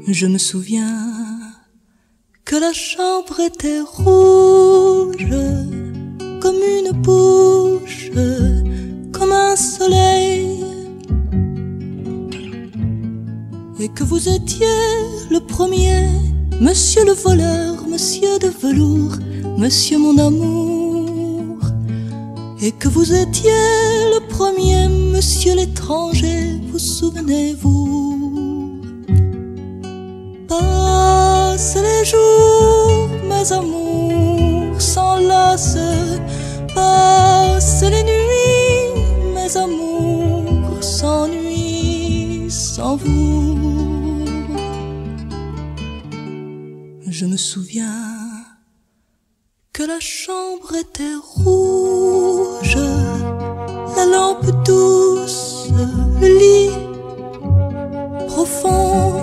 Je me souviens que la chambre était rouge, comme une bouche, comme un soleil, et que vous étiez le premier, monsieur le voleur, monsieur de velours, monsieur mon amour, et que vous étiez le premier, monsieur l'étranger, vous souvenez-vous? Passent les jours, mes amours s'enlacent, passent les nuits, mes amours s'ennuient sans vous. Je me souviens que la chambre était rouge, la lampe douce, le lit profond,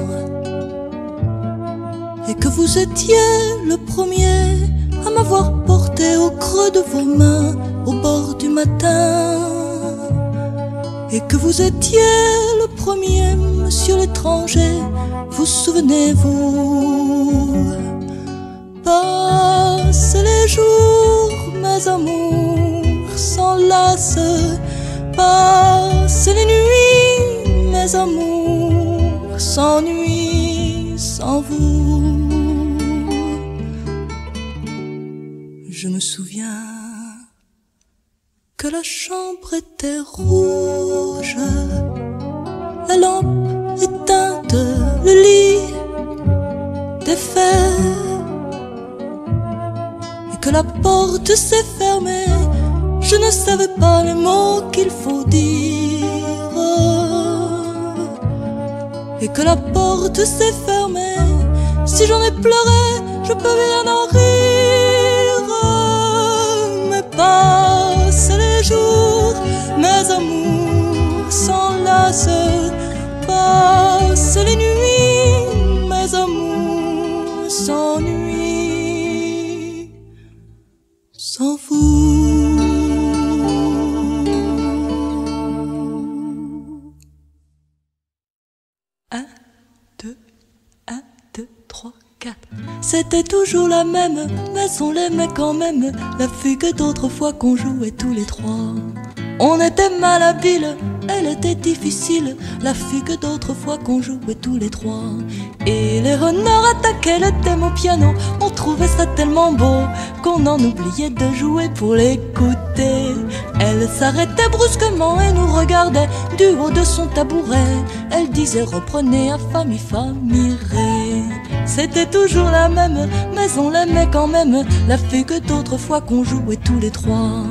et que vous étiez le premier à m'avoir porté au creux de vos mains au bord du matin, et que vous étiez le premier, monsieur l'étranger, vous souvenez-vous? Passent les jours, mes amours s'enlacent, passent les nuits, mes amours s'ennuient sans vous. Je me souviens que la chambre était rouge, la lampe éteinte, le lit défait, et que la porte s'est fermée. Je ne savais pas les mots qu'il faut dire, et que la porte s'est fermée. Si j'en ai pleuré, je peux bien en rire. Mais passent les jours, mes amours s'enlacent, passent les nuits, mes amours s'ennuient sans vous. Un, deux, 3, 4. C'était toujours la même, mais on l'aimait quand même, la fugue d'autrefois qu'on jouait tous les trois. On était malhabiles, elle était difficile, la fugue d'autrefois qu'on jouait tous les trois. Et les renards attaquaient le thème au piano, on trouvait ça tellement beau qu'on en oubliait de jouer pour l'écouter. Elle s'arrêtait brusquement et nous regardait du haut de son tabouret. Elle disait reprenez à famille, famille ré. C'était toujours la même, mais on l'aimait quand même, la fugue d'autrefois qu'on jouait tous les trois.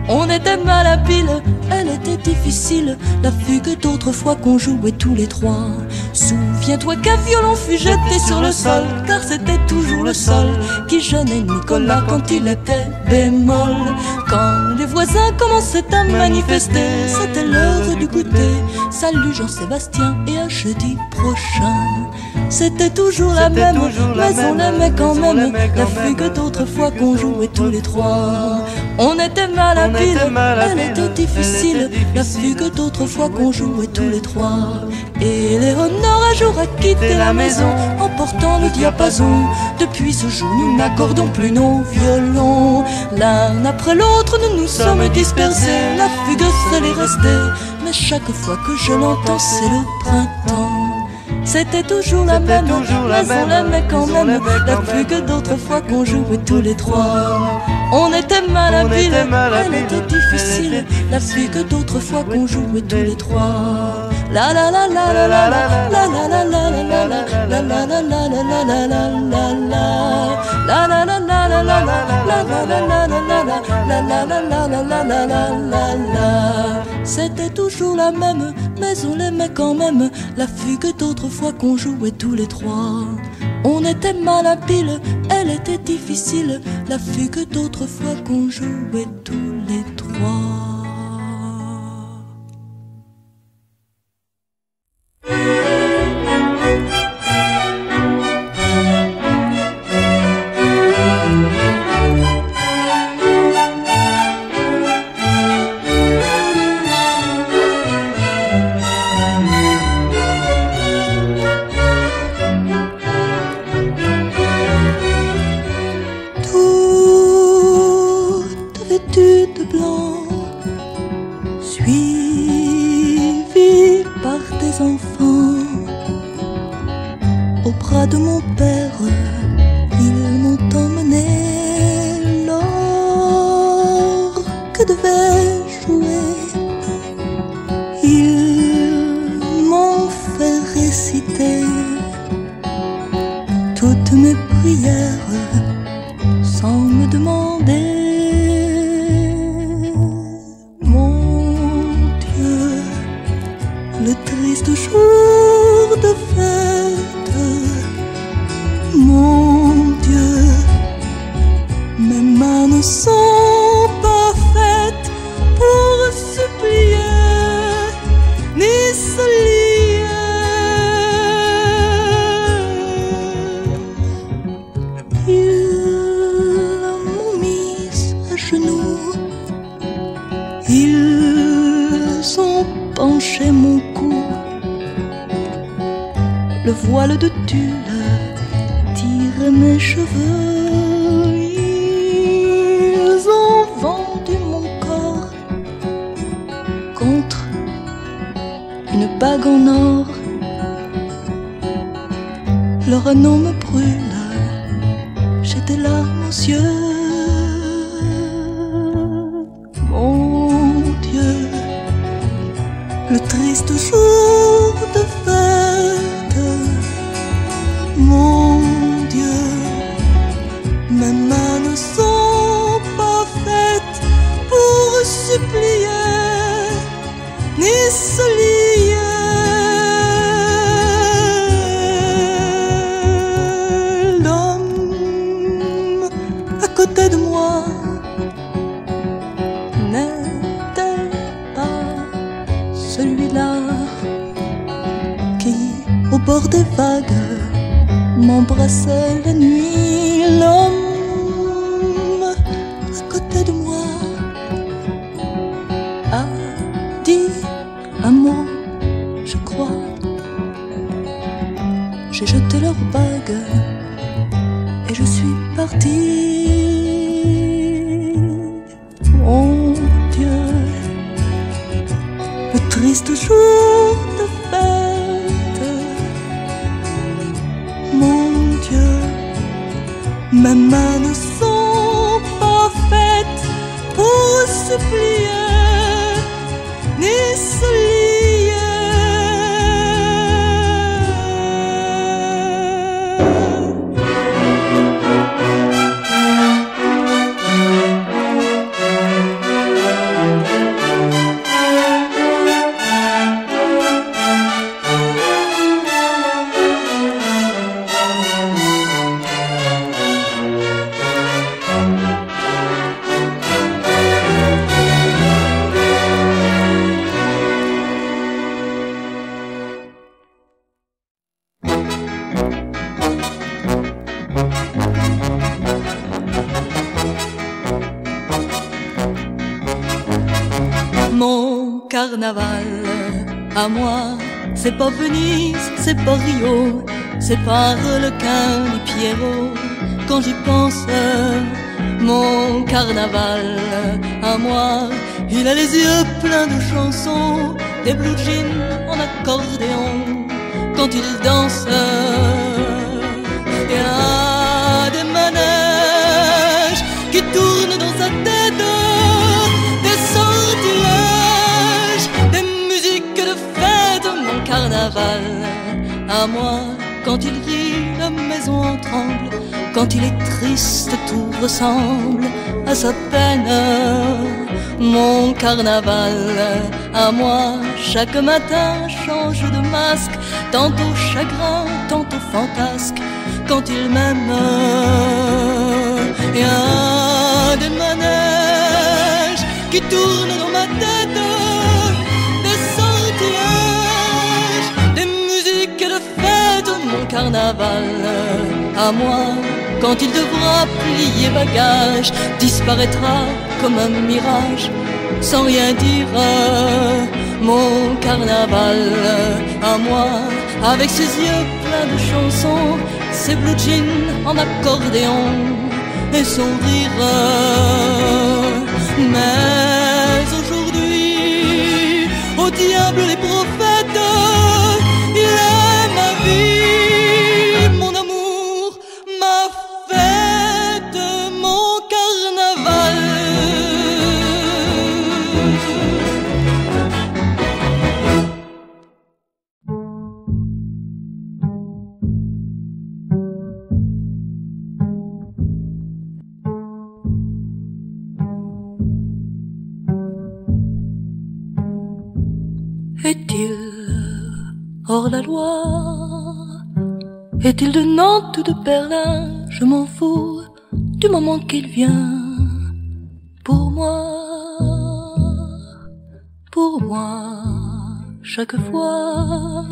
On était malhabiles, elle était difficile, la fugue d'autrefois qu'on jouait tous les trois. Souviens-toi qu'un violon fut jeté sur le sol, car c'était toujours le sol qui gênait Nicolas quand il était bémol. Quand les voisins commençaient à manifester, c'était l'heure du goûter. Salut Jean-Sébastien et à jeudi prochain. C'était toujours la même, mais on l'aimait quand même, la fugue d'autrefois qu'on jouait tous les trois. On était malhabiles, elle était difficile, la fugue d'autrefois qu'on jouait tous les trois. Et Léonore un jour a quitté la maison, emportant le diapason. Depuis ce jour nous n'accordons plus nos violons. L'un après l'autre nous nous sommes dispersés, la fugue seule est restée, mais chaque fois que je l'entends c'est le printemps. C'était toujours la même, mais on l'aimait quand même, la fugue d'autrefois qu'on jouait tous les trois. On était malhabiles, elle était difficile, la fugue d'autrefois qu'on jouait tous les trois. La la la la la la la la la la la la la la la la la la la la. C'était toujours la même, mais on l'aimait quand même, la fugue d'autrefois qu'on jouait tous les trois. On était malhabiles, elle était difficile, la fugue d'autrefois qu'on jouait tous les trois. fait jouer, ils m'ont fait réciter toutes mes prières sans me demander. Mon Dieu, le triste jour de fête, mon Dieu, mes mains ne sont pas faites pour supplier ni se lier. Ils m'ont mise à genoux, ils ont penché mon cou, le voile de tulle tire mes cheveux. Ils ont vendu mon corps contre une bague en or. Leur anneau me brûle, j'ai des larmes aux yeux. Mon Dieu, le triste jour de fête, mon Dieu, mes mains ne sont pas faites pour supplier ni se lier. L'homme à côté de moi n'était pas celui-là qui, au bord des vagues, m'embrassait la nuit. L'homme à côté de moi a dit un mot, je crois. J'ai jeté leur bague et je suis partie. Mon Dieu, le triste jour de fête, mon Dieu, mes mains ne sont pas faites pour supplier ni se lier. Mon carnaval à moi, c'est pas Venise, c'est pas Rio, c'est pas Harlequin ni Pierrot. Quand j'y pense, mon carnaval à moi, il a les yeux pleins de chansons, des blue jeans en accordéon. Quand il danse, il y a des manèges qui tournent dans sa tête, des sortilèges, des musiques de fête. Mon carnaval à moi, quand il rit, la maison en tremble. Quand il est triste, tout ressemble à sa peine. Mon carnaval à moi, chaque matin change de masque, tantôt chagrin, tantôt fantasque. Quand il m'aime, il y a des manèges qui tournent dans ma tête, des sortilèges, des musiques de fête. Mon carnaval à moi, quand il devra plier bagage, disparaîtra comme un mirage, sans rien dire. Mon carnaval à moi, avec ses yeux pleins de chansons, ses blue jeans en accordéon et son rire. Mais aujourd'hui, au diable les prophètes, il est ma vie, mon amour, ma fête, mon carnaval. Est-il hors la loi? Est-il de Nantes ou de Berlin? Je m'en fous du moment qu'il vient. Pour moi, chaque fois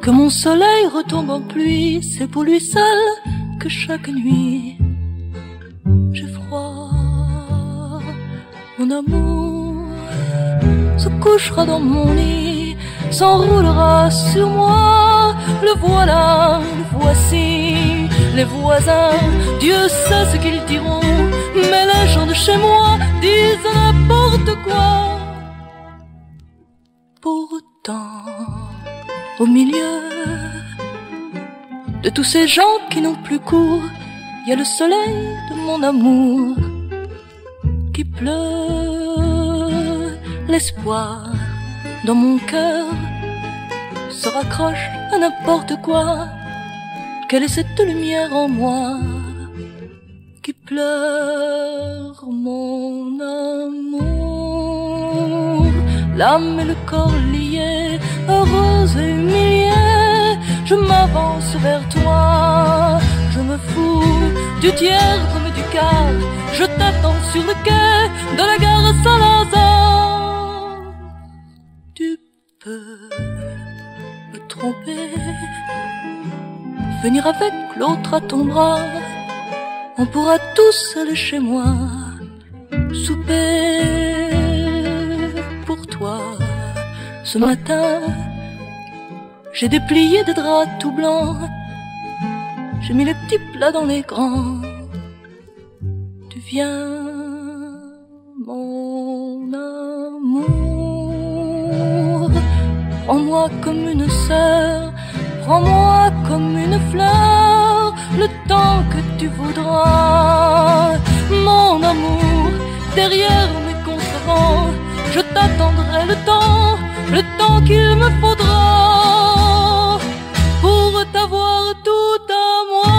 que mon soleil retombe en pluie, c'est pour lui seul que chaque nuit j'ai froid. Mon amour se couchera dans mon lit, s'enroulera sur moi. Le voilà, le voici, les voisins, Dieu sait ce qu'ils diront, mais les gens de chez moi disent n'importe quoi. Pourtant, au milieu de tous ces gens qui n'ont plus cours, il y a le soleil de mon amour qui pleure. L'espoir dans mon cœur se raccroche à n'importe quoi. Quelle est cette lumière en moi qui pleure, mon amour? L'âme et le corps liés, heureuse et humiliée, je m'avance vers toi. Je me fous du tiers comme du quart, je t'attends sur le quai de la gare Saint-Lazare. Tu peux me tromper, venir avec l'autre à ton bras, on pourra tous aller chez moi souper. Pour toi, ce matin, j'ai déplié des draps tout blancs, j'ai mis les petits plats dans les grands. Tu viens, mon amour, prends-moi comme une sœur, prends-moi comme une fleur, le temps que tu voudras. Mon amour, derrière mes conservants, je t'attendrai le temps qu'il me faudra pour t'avoir tout à moi.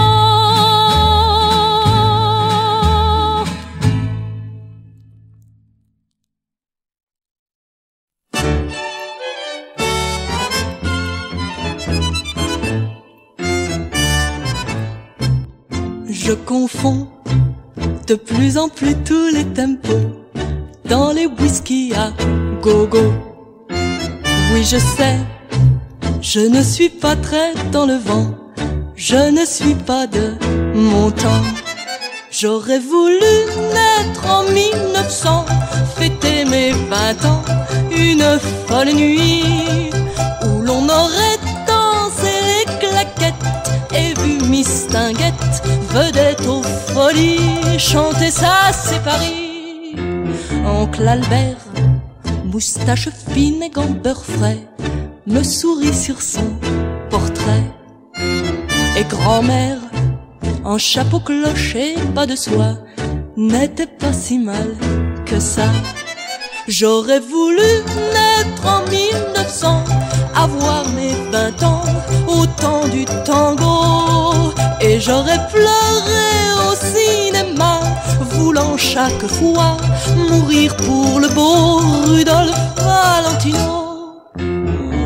Je confonds de plus en plus tous les tempos dans les whisky à gogo. Oui, je sais, je ne suis pas très dans le vent, je ne suis pas de mon temps. J'aurais voulu naître en 1900, fêter mes 20 ans, une folle nuit où l'on aurait dansé les claquettes et vu Miss Tinguette, vedette aux folies, chanter ça c'est Paris. Oncle Albert, moustache fine et gants beurre frais, me sourit sur son portrait. Et grand-mère, en chapeau cloché, pas de soie, n'était pas si mal que ça. J'aurais voulu naître en 1900, avoir mes 20 ans, au temps du tango. Et j'aurais pleuré au cinéma, voulant chaque fois mourir pour le beau Rudolph Valentino.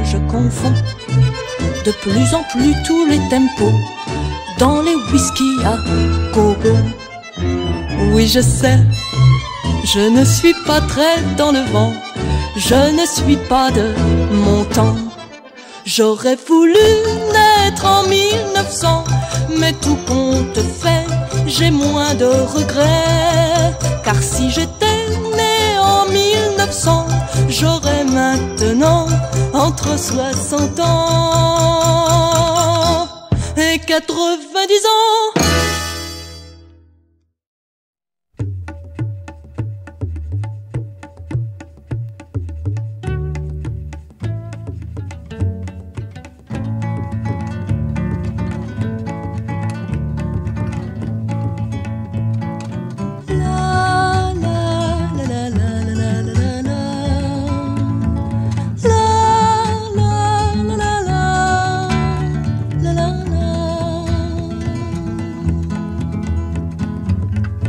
Je confonds de plus en plus tous les tempos dans les whisky à gogo. Oui, je sais, je ne suis pas très dans le vent, je ne suis pas de mon temps. J'aurais voulu naître en 1900, mais tout compte fait, j'ai moins de regrets. Car si j'étais né en 1900, j'aurais maintenant entre 60 ans et 90 ans.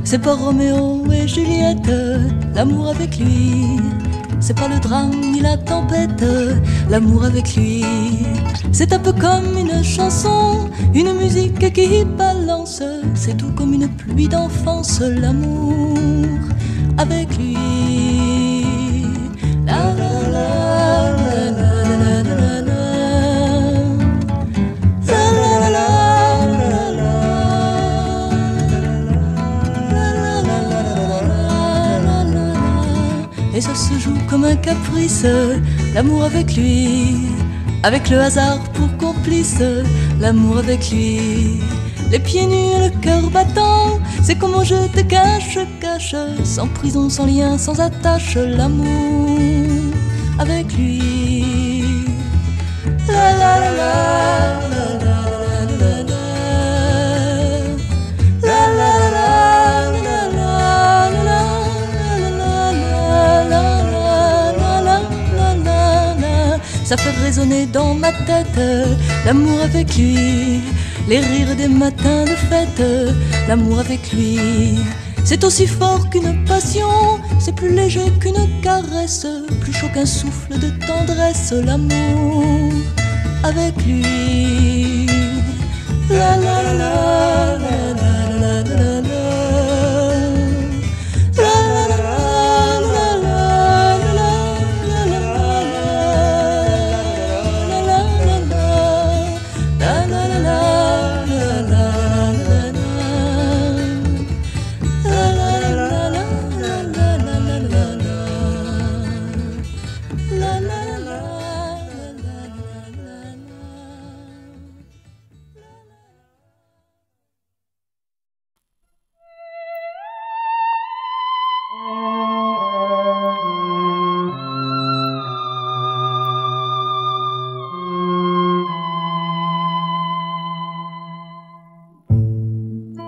C'est pas Roméo et Juliette, l'amour avec lui c'est pas le drame ni la tempête. L'amour avec lui, c'est un peu comme une chanson, une musique qui balance. C'est tout comme une pluie d'enfance, l'amour avec lui. La la la la la la la la. Et ça se joue comme un caprice, l'amour avec lui, avec le hasard pour complice, l'amour avec lui. Les pieds nus et le cœur battant, c'est comment je te cache, sans prison, sans lien, sans attache, l'amour avec lui. La la la la la la la la. Ça fait résonner dans ma tête l'amour avec lui, les rires des matins de fête, l'amour avec lui. C'est aussi fort qu'une passion, c'est plus léger qu'une caresse, plus chaud qu'un souffle de tendresse, l'amour avec lui. La la la la la la la la la.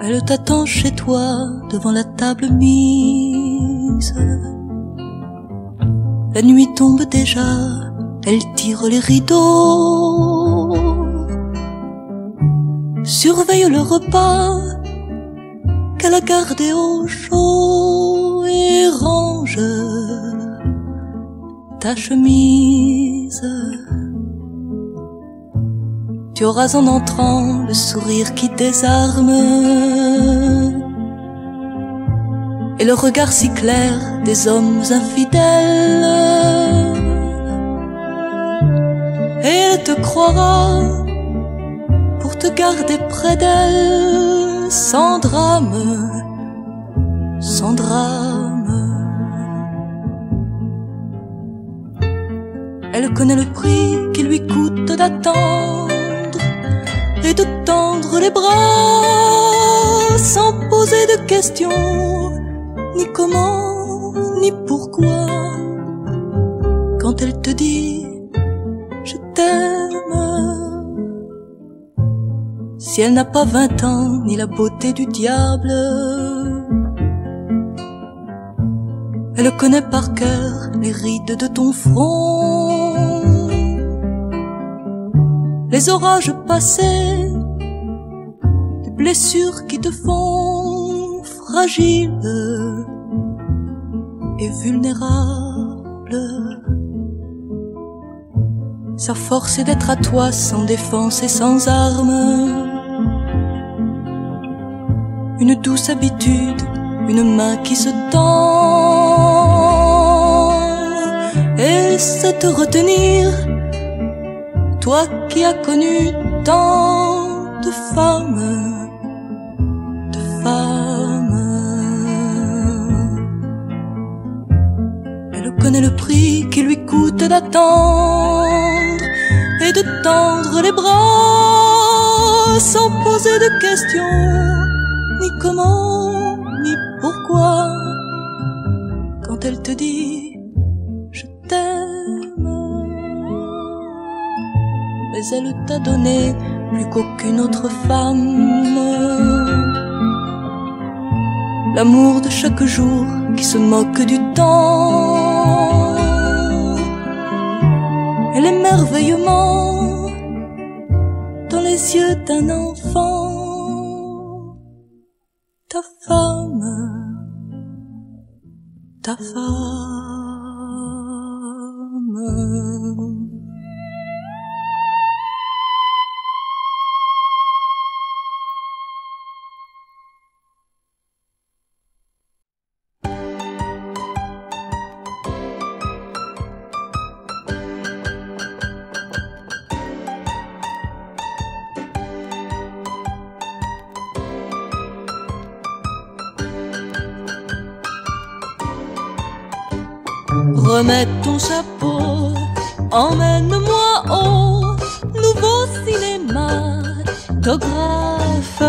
Elle t'attend chez toi devant la table mise. La nuit tombe déjà, elle tire les rideaux, surveille le repas qu'elle a gardé au chaud et range ta chemise. Tu auras en entrant le sourire qui désarme et le regard si clair des hommes infidèles. Et elle te croira pour te garder près d'elle, sans drame, sans drame. Elle connaît le prix qui lui coûte d'attendre et de tendre les bras sans poser de questions, ni comment, ni pourquoi. Quand elle te dit je t'aime, si elle n'a pas 20 ans ni la beauté du diable, elle connaît par cœur les rides de ton front, les orages passés, les blessures qui te font fragile et vulnérable. Sa force est d'être à toi sans défense et sans armes. Une douce habitude, une main qui se tend, et c'est te retenir, toi qui as connu tant de femmes, de femmes. Elle connaît le prix qui lui coûte d'attendre et de tendre les bras sans poser de questions, ni comment, ni pourquoi. Quand elle te dit je t'aime, mais elle t'a donné plus qu'aucune autre femme l'amour de chaque jour qui se moque du temps et l'émerveillement dans les yeux d'un enfant. Ta femme, ta femme. Remets ton chapeau, emmène-moi au nouveau cinématographe.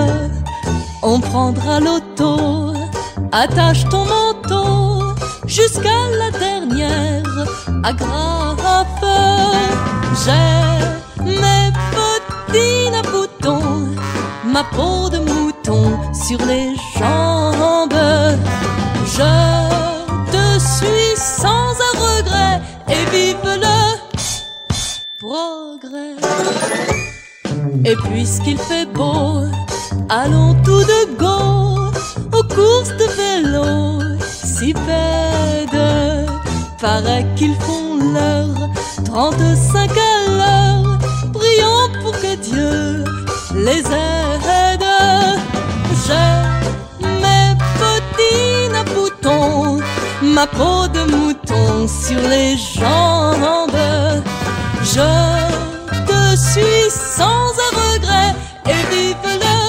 On prendra l'auto, attache ton manteau jusqu'à la dernière agrafe. J'ai mes petits boutons, ma peau de mouton sur les jambes. Je te suis sans un regret et vive le progrès. Et puisqu'il fait beau, allons tout de go aux courses de vélo. Si pède, paraît qu'ils font l'heure 35 à l'heure. Prions pour que Dieu les aide. J'ai mes petits boutons, ma peau de mouton sur les jambes. Je te suis sans un regret et vive le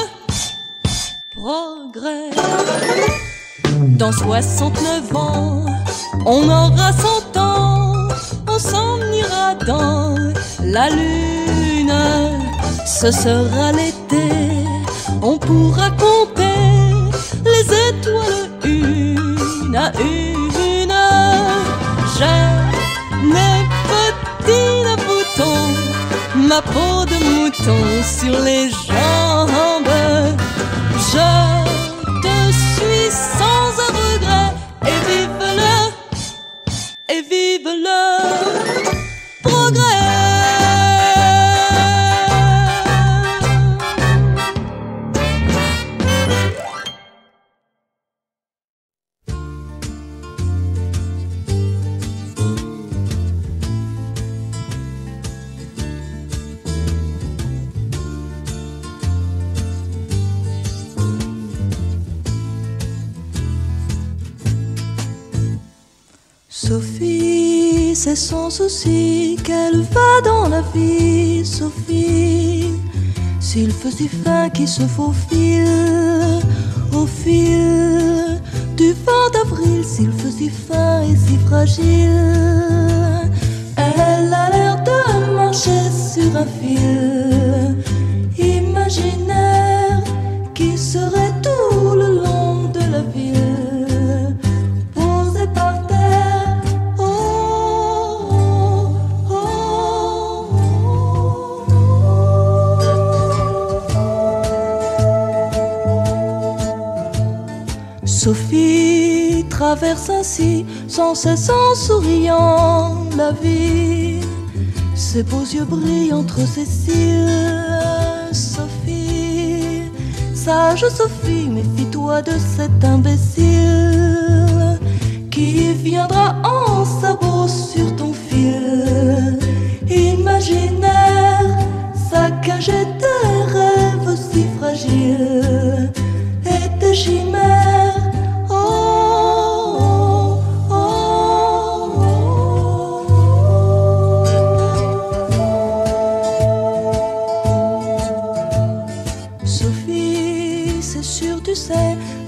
progrès. Dans 69 ans, on aura 100 ans, on s'en ira dans la lune. Ce sera l'été, on pourra compter les étoiles une à une. J'ai mes petits boutons, ma peau de mouton sur les jambes. Je te suis sans un regret et vive le progrès. Sophie, c'est sans souci qu'elle va dans la vie. Sophie, s'il fait si fin qui se faufile au fil du vent d'avril, s'il fait si fin et si fragile, elle a l'air de marcher sur un fil imaginaire qui serait tout le long de la ville, posé par terre. Sophie traverse ainsi, sans cesse en souriant, la vie. Ses beaux yeux brillent entre ses cils. Sophie, sage Sophie, méfie-toi de cet imbécile qui viendra en sabot sur ton fil imaginaire, saccager tes rêves si fragiles et tes chimères.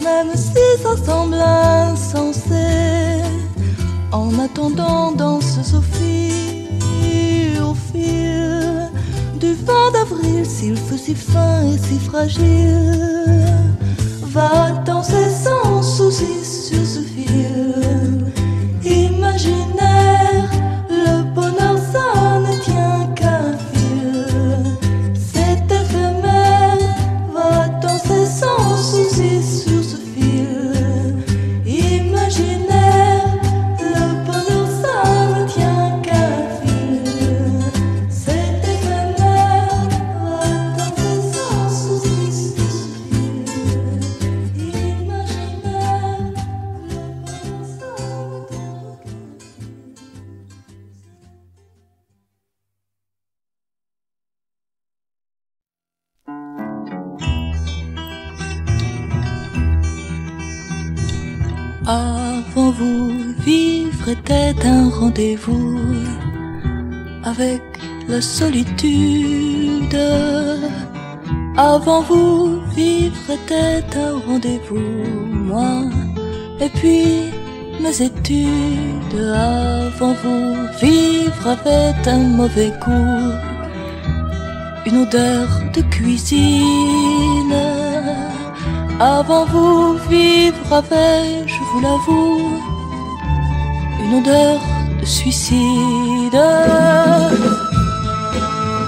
Même si ça semble insensé, en attendant danse Sophie au fil du vent d'avril, s'il fait si fin et si fragile, va danser sans souci sur ce fil imaginaire. Le bonheur ça ne tient qu'à un fil, c'est éphémère. Va danser sans souci sur ce fil imaginaire. Le bonheur ça ne tient qu'à un fil, c'est éphémère. Va danser sans souci sur ce fil imaginaire. Le bonheur ça ne tient qu'à un fil. Avant vous, vivre était un rendez-vous avec la solitude. Avant vous, vivre était un rendez-vous, moi et puis mes études, avant vous, vivre avait un mauvais goût, une odeur de cuisine. Avant vous, vivre avait, je vous l'avoue, une odeur de suicide.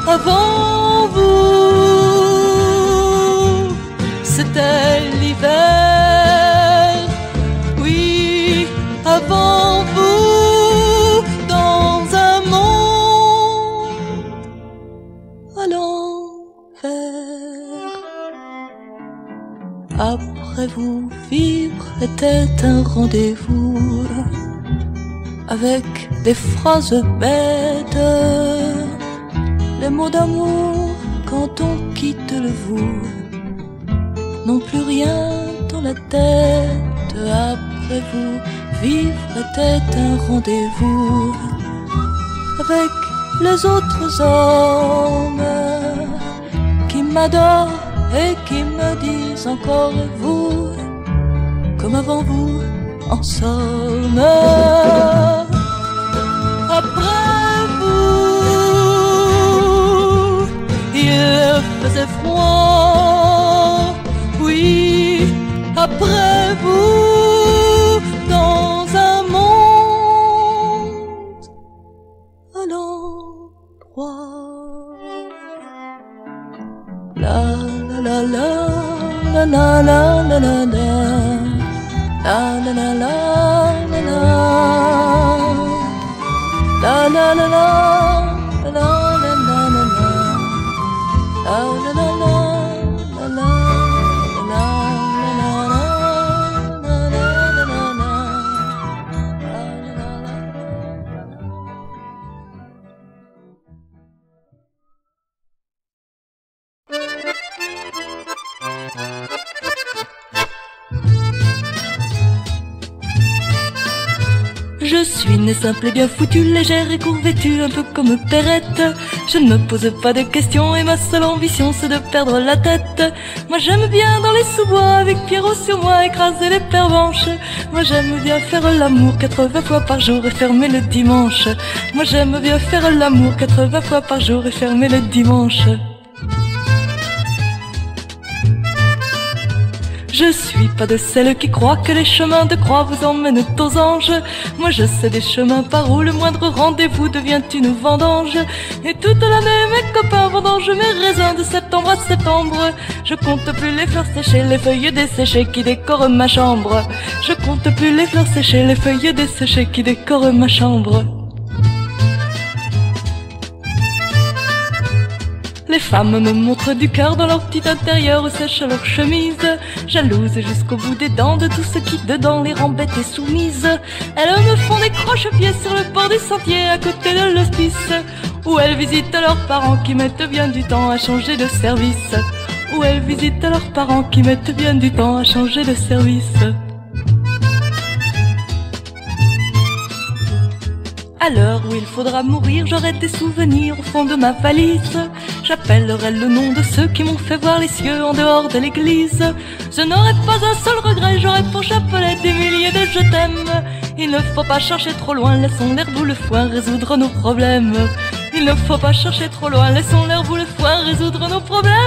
Avant vous, c'était l'hiver. Oui, avant vous, dans un monde à l'envers. Après vous, vivre était un rendez-vous avec des phrases bêtes. Les mots d'amour quand on quitte le vous n'ont plus rien dans la tête. Après vous, vivre était un rendez-vous avec les autres hommes qui m'adorent et qui me disent encore vous, comme avant vous, en somme. Après vous, il faisait froid. Oui, après vous, dans un monde à l'endroit. La la la la la la la la la la la la la la la la la la Je suis née simple et bien foutue, légère et court-vêtue, un peu comme Perrette. Je ne me pose pas de questions et ma seule ambition c'est de perdre la tête. Moi j'aime bien dans les sous-bois avec Pierrot sur moi écraser les pervenches. Moi j'aime bien faire l'amour 80 fois par jour et fermer le dimanche. Moi j'aime bien faire l'amour 80 fois par jour et fermer le dimanche. Je suis pas de celles qui croient que les chemins de croix vous emmènent aux anges. Moi je sais des chemins par où le moindre rendez-vous devient une vendange. Et toute l'année mes copains vendangent mes raisins de septembre à septembre. Je compte plus les fleurs séchées, les feuilles desséchées qui décorent ma chambre. Je compte plus les fleurs séchées, les feuilles desséchées qui décorent ma chambre. Les femmes me montrent du cœur dans leur petit intérieur où sèche leur chemise. Jalouse jusqu'au bout des dents de tout ce qui dedans les rend bêtes et soumises. Elles me font des croche-pieds sur le bord du sentier à côté de l'hospice, où elles visitent leurs parents qui mettent bien du temps à changer de service. Où elles visitent leurs parents qui mettent bien du temps à changer de service. À l'heure où il faudra mourir, j'aurai des souvenirs au fond de ma valise. J'appellerai le nom de ceux qui m'ont fait voir les cieux en dehors de l'église. Je n'aurai pas un seul regret, j'aurai pour chapelet des milliers de je t'aime. Il ne faut pas chercher trop loin, laissons l'herbe ou le foin résoudre nos problèmes. Il ne faut pas chercher trop loin, laissons l'herbe ou le foin résoudre nos problèmes.